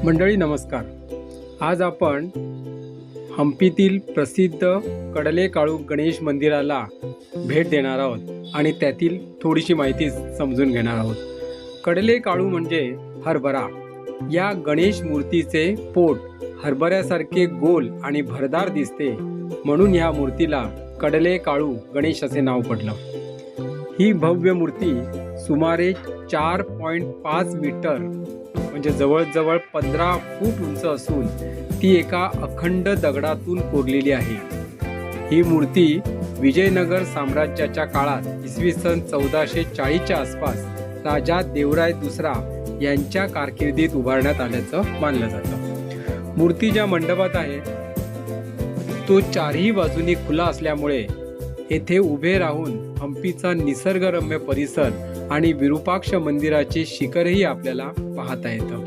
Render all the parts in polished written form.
मंडळी नमस्कार. आज आपण हम्पीतील प्रसिद्ध कडलेकाळू गणेश मंदिराला भेट देणार आहोत आणि त्यातील थोडीशी माहिती समजून घेणार आहोत. कडलेकाळू म्हणजे हरभरा. या गणेश मूर्तीचे पोट हरभऱ्यासारखे गोल आणि भरदार दिसते, म्हणून या मूर्तीला कडलेकाळू गणेश असे नाव पडलं. ही भव्य मूर्ती सुमारे 4.5 मीटर म्हणजे जवळजवळ 15 फूट उंच असून ती एका अखंड दगडातून कोरलेली आहे. ही मूर्ती विजयनगर साम्राज्याच्या काळात इसवी सन 1440च्या आसपास राजा देवराय दुसरा यांच्या कारकिर्दीत उभारण्यात आल्याचं मानलं जातं. मूर्ती ज्या मंडपात आहे तो चारही बाजूनी खुला असल्यामुळे येथे उभे राहून हम्पीचा निसर्गरम्य परिसर आणि विरूपाक्ष मंदिराचे शिखरही आपल्याला पाहता येतं.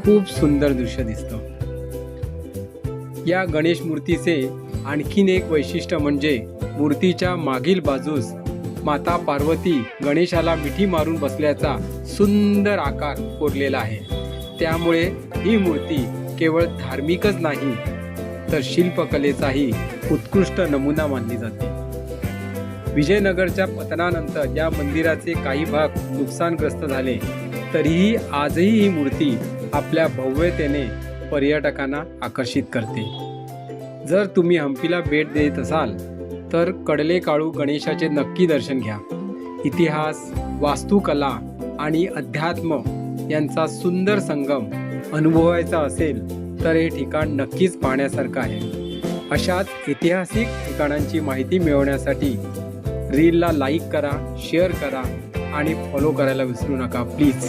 खूप सुंदर दृश्य दिसतं. या गणेश मूर्तीचे आणखीन एक वैशिष्ट्य म्हणजे मूर्तीच्या मागील बाजूस माता पार्वती गणेशाला मिठी मारून बसल्याचा सुंदर आकार कोरलेला आहे. त्यामुळे ही मूर्ती केवळ धार्मिकच नाही तर शिल्पकलेचाही उत्कृष्ट नमुना मानली जाते. विजयनगरच्या पतनानंतर या मंदिराचे काही भाग नुकसानग्रस्त झाले, तरीही आजही ही मूर्ती आपल्या भव्यतेने पर्यटकांना आकर्षित करते. जर तुम्ही हम्पीला भेट देत असाल तर कडलेकाळू गणेशाचे नक्की दर्शन घ्या. इतिहास, वास्तुकला आणि अध्यात्म यांचा सुंदर संगम अनुभवायचा असेल तर हे ठिकाण नक्कीच पाहण्यासारखं आहे. अशाच ऐतिहासिक ठिकाणांची माहिती मिळवण्यासाठी रीलला लाईक करा, शेअर करा आणि फॉलो करायला विसरू नका प्लीज.